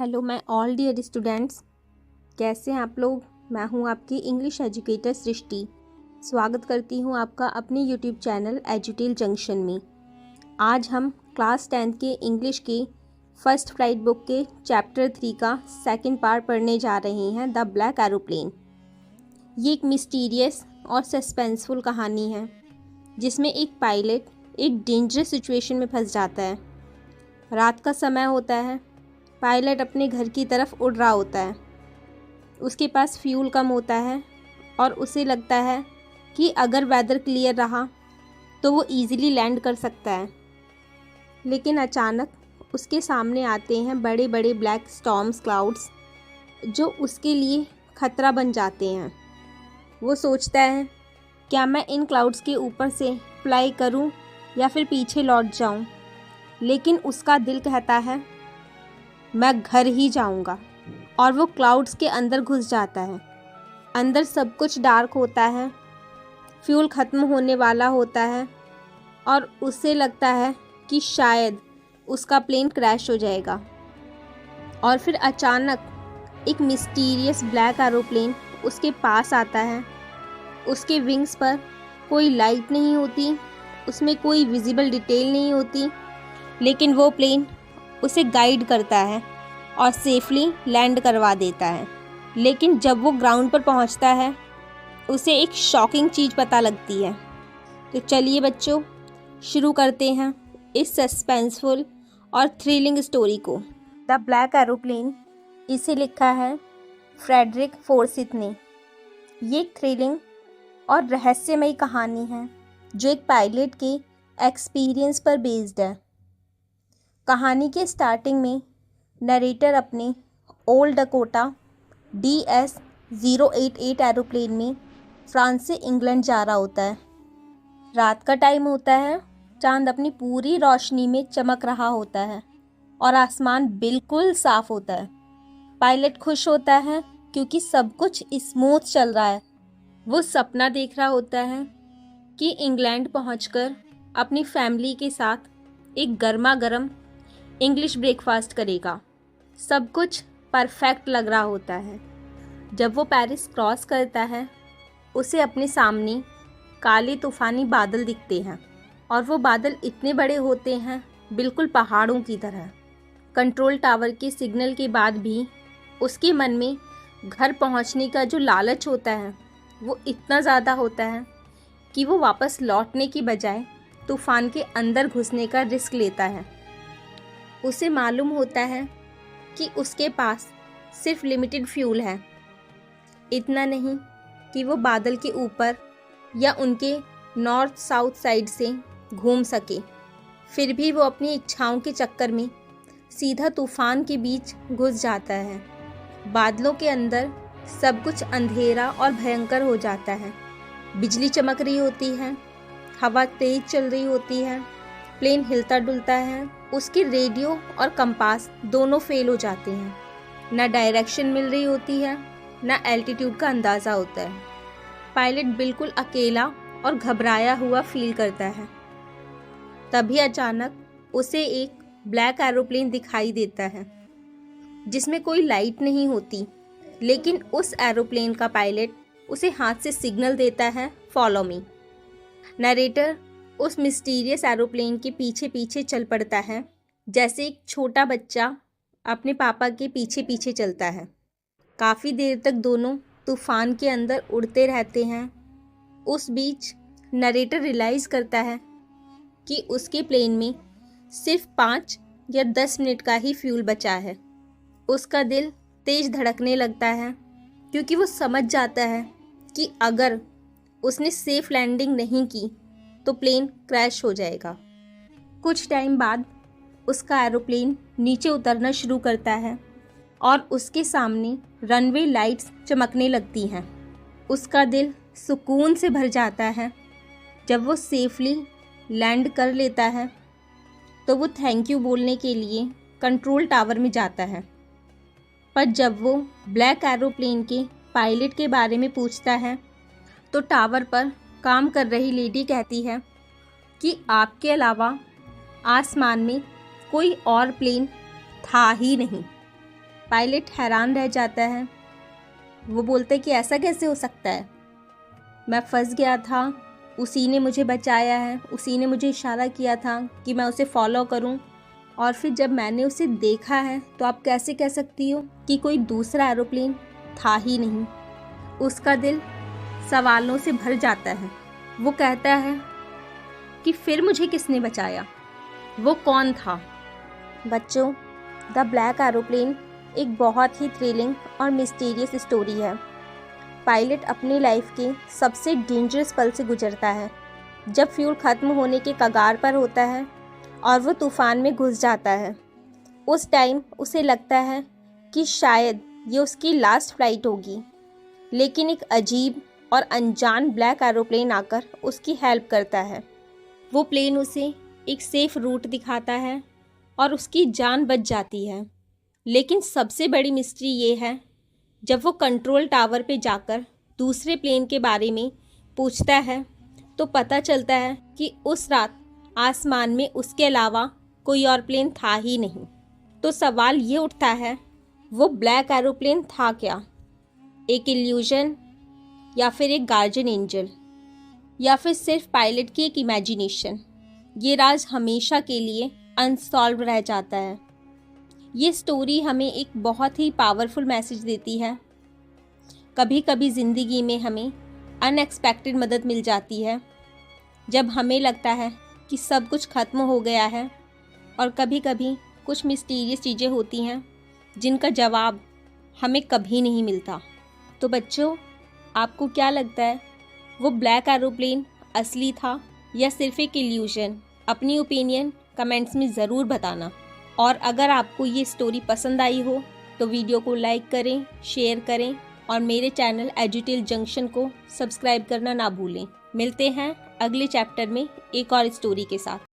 Hello my all dear students, कैसे हैं आप लोग। मैं हूं आपकी इंग्लिश एजुकेटर सृष्टि। स्वागत करती हूं आपका अपने यूट्यूब चैनल एजुटेल जंक्शन में। आज हम क्लास 10th के इंग्लिश के फर्स्ट फ्लाइट बुक के चैप्टर 3 का सेकंड पार्ट पढ़ने जा रहे हैं, द ब्लैक एरोप्लेन। ये एक मिस्टीरियस और सस्पेंसफुल कहानी है जिसमें एक पायलट एक डेंजरस सिचुएशन में फंस जाता है। रात का समय होता है, पायलट अपने घर की तरफ उड़ रहा होता है। उसके पास फ्यूल कम होता है और उसे लगता है कि अगर वेदर क्लियर रहा तो वो इजीली लैंड कर सकता है। लेकिन अचानक उसके सामने आते हैं बड़े बड़े ब्लैक स्टॉर्म्स क्लाउड्स जो उसके लिए खतरा बन जाते हैं। वो सोचता है, क्या मैं इन क्लाउड्स के ऊपर से फ्लाई करूं या फिर पीछे लौट जाऊं। लेकिन उसका दिल कहता है मैं घर ही जाऊंगा, और वो क्लाउड्स के अंदर घुस जाता है। अंदर सब कुछ डार्क होता है, फ्यूल ख़त्म होने वाला होता है और उसे लगता है कि शायद उसका प्लेन क्रैश हो जाएगा। और फिर अचानक एक मिस्टीरियस ब्लैक एरोप्लेन उसके पास आता है। उसके विंग्स पर कोई लाइट नहीं होती, उसमें कोई विजिबल डिटेल नहीं होती, लेकिन वो प्लेन उसे गाइड करता है और सेफली लैंड करवा देता है। लेकिन जब वो ग्राउंड पर पहुंचता है उसे एक शॉकिंग चीज़ पता लगती है। तो चलिए बच्चों, शुरू करते हैं इस सस्पेंसफुल और थ्रिलिंग स्टोरी को। द ब्लैक एरोप्लेन, इसे लिखा है फ्रेडरिक फोर्सिथ ने। ये एक थ्रिलिंग और रहस्यमयी कहानी है जो एक पायलट के एक्सपीरियंस पर बेस्ड है। कहानी के स्टार्टिंग में नरेटर अपने ओल्ड डकोटा DS-088 एरोप्लेन में फ्रांस से इंग्लैंड जा रहा होता है। रात का टाइम होता है, चांद अपनी पूरी रोशनी में चमक रहा होता है और आसमान बिल्कुल साफ होता है। पायलट खुश होता है क्योंकि सब कुछ स्मूथ चल रहा है। वो सपना देख रहा होता है कि इंग्लैंड पहुंचकर अपनी फैमिली के साथ एक गर्मा गर्म इंग्लिश ब्रेकफास्ट करेगा। सब कुछ परफेक्ट लग रहा होता है। जब वो पेरिस क्रॉस करता है उसे अपने सामने काले तूफ़ानी बादल दिखते हैं और वो बादल इतने बड़े होते हैं, बिल्कुल पहाड़ों की तरह। कंट्रोल टावर के सिग्नल के बाद भी उसके मन में घर पहुंचने का जो लालच होता है वो इतना ज़्यादा होता है कि वो वापस लौटने की बजाय तूफ़ान के अंदर घुसने का रिस्क लेता है। उसे मालूम होता है कि उसके पास सिर्फ लिमिटेड फ्यूल है। इतना नहीं कि वो बादल के ऊपर या उनके नॉर्थ साउथ साइड से घूम सके, फिर भी वो अपनी इच्छाओं के चक्कर में सीधा तूफान के बीच घुस जाता है। बादलों के अंदर सब कुछ अंधेरा और भयंकर हो जाता है। बिजली चमक रही होती है, हवा तेज चल रही होती है, प्लेन हिलता डुलता है। उसके रेडियो और कंपास दोनों फेल हो जाते हैं। ना डायरेक्शन मिल रही होती है, ना एल्टीट्यूड का अंदाज़ा होता है। पायलट बिल्कुल अकेला और घबराया हुआ फील करता है। तभी अचानक उसे एक ब्लैक एरोप्लेन दिखाई देता है जिसमें कोई लाइट नहीं होती, लेकिन उस एरोप्लेन का पायलट उसे हाथ से सिग्नल देता है, फॉलो मी। नरेटर उस मिस्टीरियस एरोप्लेन के पीछे पीछे चल पड़ता है जैसे एक छोटा बच्चा अपने पापा के पीछे पीछे चलता है। काफ़ी देर तक दोनों तूफान के अंदर उड़ते रहते हैं। उस बीच नरेटर रियलाइज़ करता है कि उसके प्लेन में सिर्फ 5 या 10 मिनट का ही फ्यूल बचा है। उसका दिल तेज़ धड़कने लगता है क्योंकि वो समझ जाता है कि अगर उसने सेफ लैंडिंग नहीं की तो प्लेन क्रैश हो जाएगा। कुछ टाइम बाद उसका एरोप्लेन नीचे उतरना शुरू करता है और उसके सामने रनवे लाइट्स चमकने लगती हैं। उसका दिल सुकून से भर जाता है। जब वो सेफली लैंड कर लेता है तो वो थैंक यू बोलने के लिए कंट्रोल टावर में जाता है। पर जब वो ब्लैक एरोप्लेन के पायलट के बारे में पूछता है तो टावर पर काम कर रही लेडी कहती है कि आपके अलावा आसमान में कोई और प्लेन था ही नहीं। पायलट हैरान रह जाता है। वो बोलता है कि ऐसा कैसे हो सकता है, मैं फंस गया था, उसी ने मुझे बचाया है, उसी ने मुझे इशारा किया था कि मैं उसे फॉलो करूं, और फिर जब मैंने उसे देखा है तो आप कैसे कह सकती हो कि कोई दूसरा एरोप्लेन था ही नहीं। उसका दिल सवालों से भर जाता है। वो कहता है कि फिर मुझे किसने बचाया, वो कौन था। बच्चों, द ब्लैक एरोप्लेन एक बहुत ही थ्रिलिंग और मिस्टीरियस स्टोरी है। पायलट अपनी लाइफ के सबसे डेंजरस पल से गुजरता है, जब फ्यूल ख़त्म होने के कगार पर होता है और वो तूफ़ान में घुस जाता है। उस टाइम उसे लगता है कि शायद ये उसकी लास्ट फ्लाइट होगी, लेकिन एक अजीब और अनजान ब्लैक एरोप्लेन आकर उसकी हेल्प करता है। वो प्लेन उसे एक सेफ़ रूट दिखाता है और उसकी जान बच जाती है। लेकिन सबसे बड़ी मिस्ट्री ये है, जब वो कंट्रोल टावर पे जाकर दूसरे प्लेन के बारे में पूछता है तो पता चलता है कि उस रात आसमान में उसके अलावा कोई और प्लेन था ही नहीं। तो सवाल ये उठता है, वो ब्लैक एरोप्लेन था क्या? एक इल्यूजन, या फिर एक गार्जियन एंजल, या फिर सिर्फ पायलट की एक इमेजिनेशन? ये राज हमेशा के लिए अनसॉल्व रह जाता है। ये स्टोरी हमें एक बहुत ही पावरफुल मैसेज देती है। कभी कभी ज़िंदगी में हमें अनएक्सपेक्टेड मदद मिल जाती है, जब हमें लगता है कि सब कुछ ख़त्म हो गया है, और कभी कभी कुछ मिस्टीरियस चीज़ें होती हैं जिनका जवाब हमें कभी नहीं मिलता। तो बच्चों, आपको क्या लगता है, वो ब्लैक एरोप्लेन असली था या सिर्फ एक इल्यूजन? अपनी ओपिनियन कमेंट्स में ज़रूर बताना। और अगर आपको ये स्टोरी पसंद आई हो तो वीडियो को लाइक करें, शेयर करें और मेरे चैनल एजुटेल जंक्शन को सब्सक्राइब करना ना भूलें। मिलते हैं अगले चैप्टर में एक और स्टोरी के साथ।